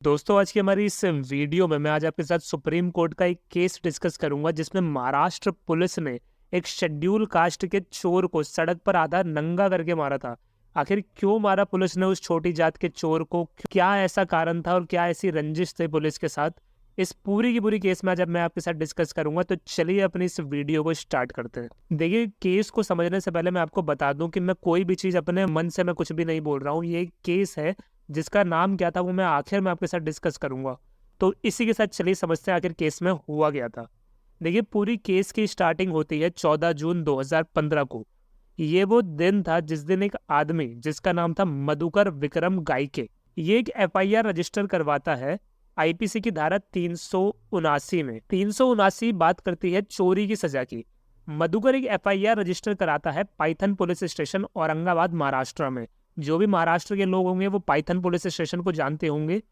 दोस्तों, आज की हमारी इस वीडियो में मैं आज आपके साथ सुप्रीम कोर्ट का एक केस डिस्कस करूंगा जिसमें महाराष्ट्र पुलिस ने एक शेड्यूल कास्ट के चोर को सड़क पर आधा नंगा करके मारा था। आखिर क्यों मारा पुलिस ने उस छोटी जात के चोर को? क्या ऐसा कारण था और क्या ऐसी रंजिश थी पुलिस के साथ? इस पूरी की पूरी केस में आज मैं आपके साथ डिस्कस करूंगा, तो चलिए अपनी इस वीडियो को स्टार्ट करते हैं। देखिए, केस को समझने से पहले मैं आपको बता दूं कि मैं कोई भी चीज अपने मन से मैं कुछ भी नहीं बोल रहा हूँ। ये एक केस है जिसका नाम क्या था वो मैं आखिर में आपके साथ डिस्कस करूंगा। तो इसी के साथ चलिए समझते हैं आखिर केस में हुआ क्या था। देखिए, पूरी केस की स्टार्टिंग होती है 14 जून 2015 को। ये वो दिन था जिस दिन एक आदमी जिसका नाम था मधुकर विक्रम गायके, ये एक एफआईआर रजिस्टर करवाता है आईपीसी की धारा 379 में। 379 बात करती है चोरी की सजा की। मधुकर एक एफआईआर रजिस्टर कराता है Python police station Aurangabad Maharashtra में। जो भी महाराष्ट्र के लोग होंगे वो पाइथन पुलिस स्टेशन को जानते होंगे।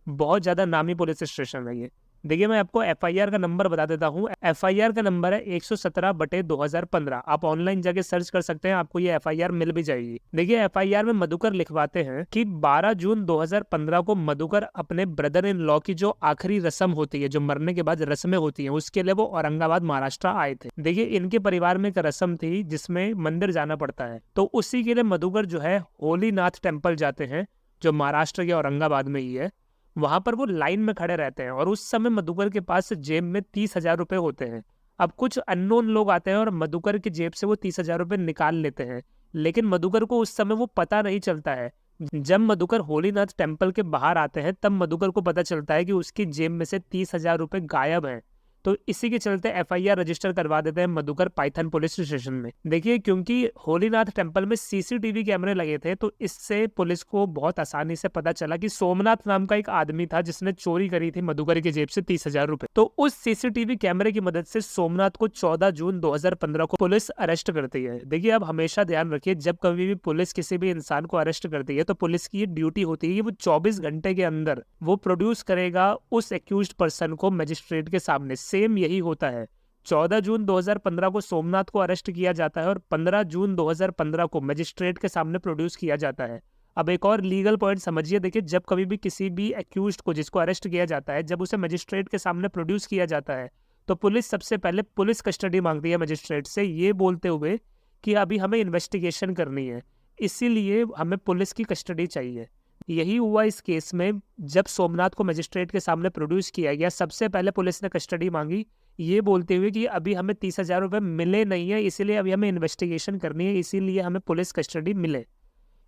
बहुत ज्यादा नामी पुलिस स्टेशन है ये। देखिए, मैं आपको एफआईआर का नंबर बता देता हूँ। एफआईआर का नंबर है 117/2015। आप ऑनलाइन जाके सर्च कर सकते हैं, आपको ये एफआईआर मिल भी जाएगी। देखिए, एफआईआर में मधुकर लिखवाते हैं कि 12 जून 2015 को मधुकर अपने ब्रदर इन लॉ की जो आखिरी रस्म होती है, जो मरने के बाद रस्में होती हैं, उसके लिए वो औरंगाबाद महाराष्ट्र आए थे। देखिए, इनके परिवार में एक रस्म थी जिसमें मंदिर जाना पड़ता है, तो उसी के लिए मधुकर जो है होलीनाथ टेम्पल जाते हैं, जो महाराष्ट्र के औरंगाबाद में ही है। वहां पर वो लाइन में खड़े रहते हैं और उस समय मधुकर के पास जेब में 30,000 रुपए होते हैं। अब कुछ अननोन लोग आते हैं और मधुकर की जेब से वो 30,000 रुपए निकाल लेते हैं, लेकिन मधुकर को उस समय वो पता नहीं चलता है। जब मधुकर होलीनाथ टेम्पल के बाहर आते हैं तब मधुकर को पता चलता है कि उसकी जेब में से 30,000 रुपए गायब हैं। तो इसी के चलते एफआईआर रजिस्टर करवा देते हैं मधुकर पाइथन पुलिस स्टेशन में। देखिए, क्योंकि होलीनाथ टेम्पल में सीसीटीवी कैमरे लगे थे, तो इससे पुलिस को बहुत आसानी से पता चला कि सोमनाथ नाम का एक आदमी था जिसने चोरी करी थी मधुकर की जेब से 30,000 रुपए। तो उस सीसीटीवी कैमरे की मदद से सोमनाथ को 14 जून 2015 को पुलिस अरेस्ट करती है। देखिए, अब हमेशा ध्यान रखिए, जब कभी भी पुलिस किसी भी इंसान को अरेस्ट करती है तो पुलिस की ये ड्यूटी होती है कि वो 24 घंटे के अंदर वो प्रोड्यूस करेगा उस एक्यूज्ड पर्सन को मजिस्ट्रेट के सामने। सेम यही होता है। 14 जून 2015 को सोमनाथ को अरेस्ट किया जाता है और 15 जून 2015 को मजिस्ट्रेट के सामने प्रोड्यूस किया जाता है। अब एक और लीगल पॉइंट समझिए। देखिए, जब कभी भी किसी भी एक्यूज्ड को जिसको अरेस्ट किया जाता है, जब उसे मजिस्ट्रेट के सामने प्रोड्यूस किया जाता है, तो पुलिस सबसे पहले पुलिस कस्टडी मांगती है मजिस्ट्रेट से, ये बोलते हुए कि अभी हमें इन्वेस्टिगेशन करनी है, इसीलिए हमें पुलिस की कस्टडी चाहिए। यही हुआ इस केस में। जब सोमनाथ को मजिस्ट्रेट के सामने प्रोड्यूस किया गया, सबसे पहले पुलिस ने कस्टडी मांगी, ये बोलते हुए कि अभी हमें 30,000 रुपए मिले नहीं है, इसीलिए अभी हमें इन्वेस्टिगेशन करनी है, इसीलिए हमें पुलिस कस्टडी मिले।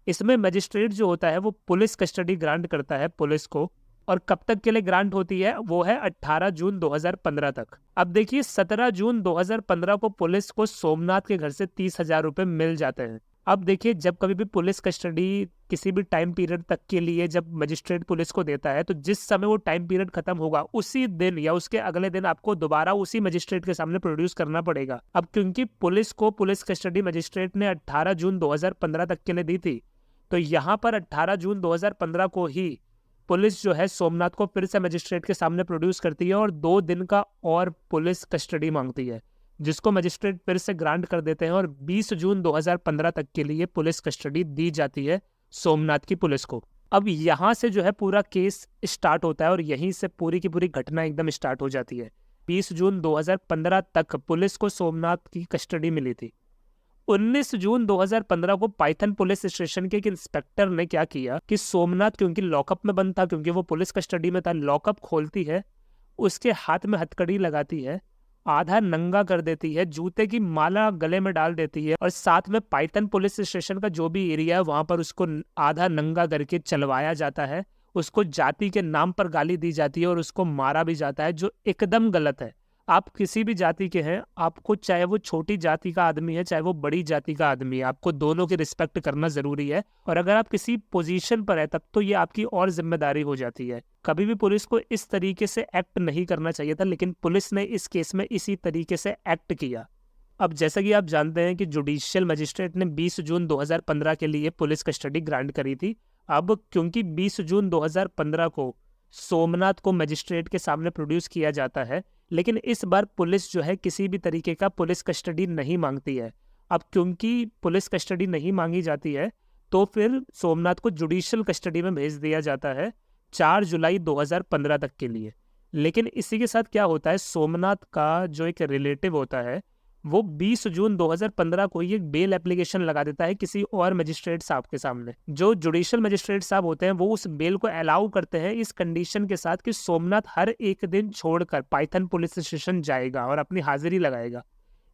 इसमें मजिस्ट्रेट जो होता है वो पुलिस कस्टडी ग्रांट करता है पुलिस को, और कब तक के लिए ग्रांट होती है वो है 18 जून 2015 तक। अब देखिए, 17 जून 2015 को पुलिस को सोमनाथ के घर से 30,000 रुपए मिल जाते हैं। अब देखिए, जब कभी भी पुलिस कस्टडी किसी भी टाइम पीरियड तक के लिए जब मजिस्ट्रेट पुलिस को देता है, तो जिस समय वो टाइम पीरियड खत्म होगा उसी दिन या उसके अगले दिन आपको दोबारा उसी मजिस्ट्रेट के सामने प्रोड्यूस करना पड़ेगा। अब क्योंकि पुलिस को पुलिस कस्टडी मजिस्ट्रेट ने 18 जून 2015 तक के लिए दी थी, तो यहाँ पर 18 जून 2015 को ही पुलिस जो है सोमनाथ को फिर से मजिस्ट्रेट के सामने प्रोड्यूस करती है और 2 दिन का और पुलिस कस्टडी मांगती है, जिसको मजिस्ट्रेट फिर से ग्रांट कर देते हैं और 20 जून 2015 तक के लिए पुलिस कस्टडी दी जाती है सोमनाथ की पुलिस को। अब यहाँ से जो है पूरा केस स्टार्ट होता है और यहीं से पूरी की पूरी घटना एकदम स्टार्ट हो जाती है। 20 जून 2015 तक पुलिस को सोमनाथ की कस्टडी मिली थी। 19 जून 2015 को पाइथन पुलिस स्टेशन के एक इंस्पेक्टर ने क्या किया कि सोमनाथ क्योंकि लॉकअप में बंद था, क्योंकि वो पुलिस कस्टडी में था, लॉकअप खोलती है, उसके हाथ में हथकड़ी लगाती है, आधा नंगा कर देती है, जूते की माला गले में डाल देती है और साथ में पाइथन पुलिस स्टेशन का जो भी एरिया है वहां पर उसको आधा नंगा करके चलवाया जाता है। उसको जाति के नाम पर गाली दी जाती है और उसको मारा भी जाता है, जो एकदम गलत है। आप किसी भी जाति के हैं, आपको चाहे वो छोटी जाति का आदमी है चाहे वो बड़ी जाति का आदमी है, आपको दोनों की रिस्पेक्ट करना जरूरी है। और अगर आप किसी पोजीशन पर है तब तो ये आपकी और जिम्मेदारी हो जाती है। कभी भी पुलिस को इस तरीके से एक्ट नहीं करना चाहिए था, लेकिन पुलिस ने इस केस में इसी तरीके से एक्ट किया। अब जैसा कि आप जानते हैं कि जुडिशियल मजिस्ट्रेट ने 20 जून 2015 के लिए पुलिस कस्टडी ग्रांट करी थी। अब क्योंकि 20 जून 2015 को सोमनाथ को मजिस्ट्रेट के सामने प्रोड्यूस किया जाता है, लेकिन इस बार पुलिस जो है किसी भी तरीके का पुलिस कस्टडी नहीं मांगती है। अब क्योंकि पुलिस कस्टडी नहीं मांगी जाती है, तो फिर सोमनाथ को जुडिशियल कस्टडी में भेज दिया जाता है, 4 जुलाई 2015 तक के लिए। लेकिन इसी के साथ क्या होता है, सोमनाथ का जो एक रिलेटिव होता है वो 20 जून 2015 को ही एक बेल एप्लीकेशन लगा देता है किसी और मजिस्ट्रेट साहब के सामने। जो जुडिशियल मजिस्ट्रेट साहब होते हैं वो उस बेल को अलाउ करते हैं इस कंडीशन के साथ कि सोमनाथ हर एक दिन छोड़कर पाइथन पुलिस स्टेशन जाएगा और अपनी हाजिरी लगाएगा।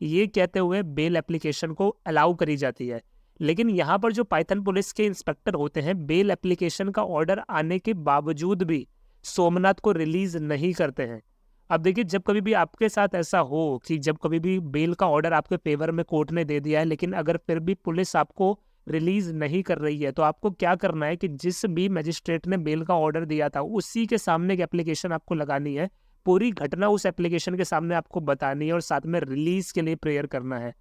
ये कहते हुए बेल एप्लीकेशन को अलाउ करी जाती है। लेकिन यहाँ पर जो पाइथन पुलिस के इंस्पेक्टर होते हैं बेल एप्लीकेशन का ऑर्डर आने के बावजूद भी सोमनाथ को रिलीज नहीं करते हैं। अब देखिए, जब कभी भी आपके साथ ऐसा हो कि जब कभी भी बेल का ऑर्डर आपके फेवर में कोर्ट ने दे दिया है लेकिन अगर फिर भी पुलिस आपको रिलीज नहीं कर रही है, तो आपको क्या करना है कि जिस भी मजिस्ट्रेट ने बेल का ऑर्डर दिया था उसी के सामने एक एप्लीकेशन आपको लगानी है, पूरी घटना उस एप्लीकेशन के सामने आपको बतानी है और साथ में रिलीज के लिए प्रेयर करना है।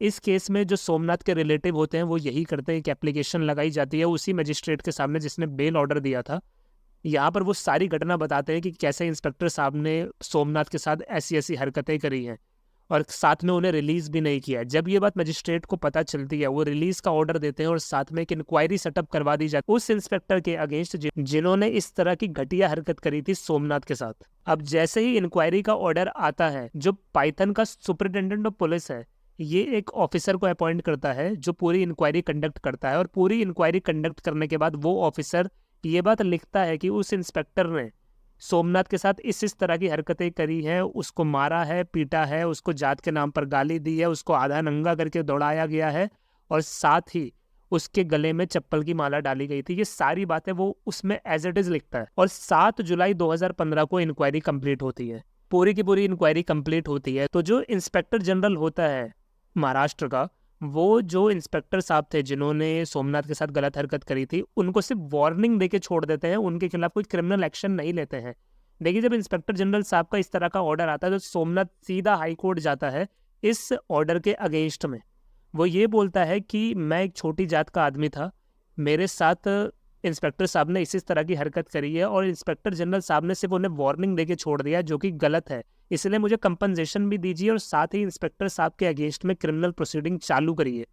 इस केस में जो सोमनाथ के रिलेटिव होते हैं वो यही करते हैं कि एप्लीकेशन लगाई जाती है उसी मजिस्ट्रेट के सामने जिसने बेल ऑर्डर दिया था। यहाँ पर वो सारी घटना बताते हैं कि कैसे इंस्पेक्टर साहब ने सोमनाथ के साथ ऐसी ऐसी हरकतें करी हैं और साथ में उन्हें रिलीज भी नहीं किया है। जब ये बात मजिस्ट्रेट को पता चलती है वो रिलीज का ऑर्डर देते हैं और साथ में एक इंक्वायरी सेटअप करवा दी जाती है उस इंस्पेक्टर के अगेंस्ट जिन्होंने इस तरह की घटिया हरकत करी थी सोमनाथ के साथ। अब जैसे ही इंक्वायरी का ऑर्डर आता है, जो पाइथन का सुपरिटेंडेंट ऑफ पुलिस है ये एक ऑफिसर को अपॉइंट करता है जो पूरी इंक्वायरी कंडक्ट करता है और पूरी इंक्वायरी कंडक्ट करने के बाद वो ऑफिसर ये बात लिखता है कि उस इंस्पेक्टर ने सोमनाथ के साथ इस तरह की हरकतें करी हैं, उसको मारा है, पीटा है, उसको जात के नाम पर गाली दी है, उसको आधा नंगा करके दौड़ाया गया है और साथ ही उसके गले में चप्पल की माला डाली गई थी। ये सारी बातें वो उसमें एज इट इज लिखता है। और 7 जुलाई 2015 को इंक्वायरी कंप्लीट होती है। पूरी की पूरी इंक्वायरी कंप्लीट होती है तो जो इंस्पेक्टर जनरल होता है महाराष्ट्र का, वो जो इंस्पेक्टर साहब थे जिन्होंने सोमनाथ के साथ गलत हरकत करी थी उनको सिर्फ वार्निंग देके छोड़ देते हैं, उनके खिलाफ कोई क्रिमिनल एक्शन नहीं लेते हैं। देखिए, जब इंस्पेक्टर जनरल साहब का इस तरह का ऑर्डर आता है तो सोमनाथ सीधा हाई कोर्ट जाता है इस ऑर्डर के अगेंस्ट में। वो ये बोलता है कि मैं एक छोटी जात का आदमी था, मेरे साथ इंस्पेक्टर साहब ने इस तरह की हरकत करी है और इंस्पेक्टर जनरल साहब ने सिर्फ उन्हें वार्निंग देके छोड़ दिया जो कि गलत है, इसलिए मुझे कंपनसेशन भी दीजिए और साथ ही इंस्पेक्टर साहब के अगेंस्ट में क्रिमिनल प्रोसीडिंग चालू करिए।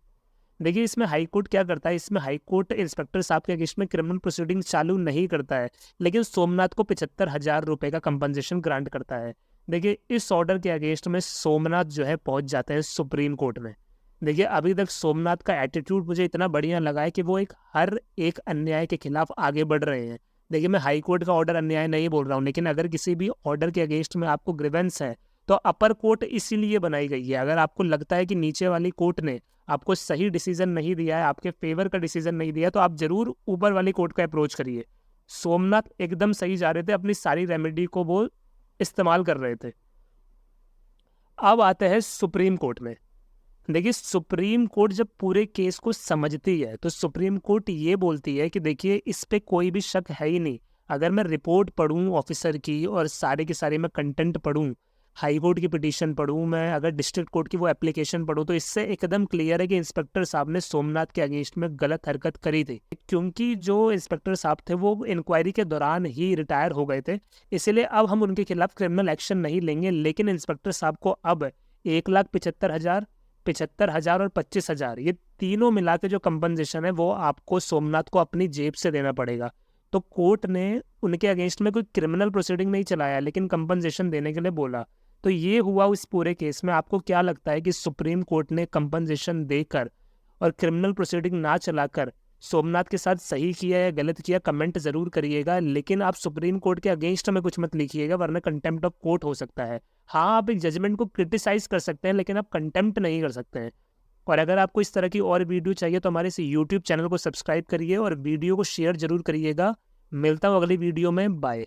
देखिए, इसमें हाई कोर्ट क्या करता है, इसमें हाई कोर्ट इंस्पेक्टर साहब के अगेंस्ट में क्रिमिनल प्रोसीडिंग चालू नहीं करता है लेकिन सोमनाथ को 75,000 रुपये का कंपनसेशन ग्रांट करता है। देखिए, इस ऑर्डर के अगेंस्ट में सोमनाथ जो है पहुंच जाते हैं सुप्रीम कोर्ट में। देखिए, अभी तक सोमनाथ का एटीट्यूड मुझे इतना बढ़िया लगा है कि वो हर एक अन्याय के खिलाफ आगे बढ़ रहे हैं। देखिए, मैं हाई कोर्ट का ऑर्डर अन्याय नहीं बोल रहा हूँ लेकिन अगर किसी भी ऑर्डर के अगेंस्ट में आपको ग्रीवेंस है तो अपर कोर्ट इसीलिए बनाई गई है। अगर आपको लगता है कि नीचे वाली कोर्ट ने आपको सही डिसीजन नहीं दिया है, आपके फेवर का डिसीजन नहीं दिया, तो आप जरूर ऊपर वाली कोर्ट का अप्रोच करिए। सोमनाथ एकदम सही जा रहे थे, अपनी सारी रेमेडी को वो इस्तेमाल कर रहे थे। अब आते हैं सुप्रीम कोर्ट में। देखिए, सुप्रीम कोर्ट जब पूरे केस को समझती है तो सुप्रीम कोर्ट ये बोलती है कि देखिए, इस पे कोई भी शक है ही नहीं। अगर मैं रिपोर्ट पढूं ऑफिसर की और सारे के सारे मैं कंटेंट पढूं, हाई कोर्ट की पिटीशन पढूं, मैं अगर डिस्ट्रिक्ट कोर्ट की वो एप्लीकेशन पढूं, तो इससे एकदम क्लियर है कि इंस्पेक्टर साहब ने सोमनाथ के अगेंस्ट में गलत हरकत करी थी। क्योंकि जो इंस्पेक्टर साहब थे वो इंक्वायरी के दौरान ही रिटायर हो गए थे, इसलिए अब हम उनके खिलाफ क्रिमिनल एक्शन नहीं लेंगे। लेकिन इंस्पेक्टर साहब को अब 1,75,000, 75,000 और 25,000 ये तीनों मिला के जो कंपनसेशन है वो आपको सोमनाथ को अपनी जेब से देना पड़ेगा। तो कोर्ट ने उनके अगेंस्ट में कोई क्रिमिनल प्रोसीडिंग नहीं चलाया लेकिन कंपनसेशन देने के लिए बोला। तो ये हुआ उस पूरे केस में। आपको क्या लगता है कि सुप्रीम कोर्ट ने कंपनसेशन देकर और क्रिमिनल प्रोसीडिंग ना चलाकर सोमनाथ के साथ सही किया या गलत किया? कमेंट जरूर करिएगा, लेकिन आप सुप्रीम कोर्ट के अगेंस्ट में कुछ मत लिखिएगा वरना कंटेम्प्ट ऑफ कोर्ट हो सकता है। हाँ, आप एक जजमेंट को क्रिटिसाइज कर सकते हैं लेकिन आप कंटेम्प्ट नहीं कर सकते हैं। और अगर आपको इस तरह की और वीडियो चाहिए तो हमारे इस यूट्यूब चैनल को सब्सक्राइब करिए और वीडियो को शेयर जरूर करिएगा। मिलता हूँ अगली वीडियो में, बाय।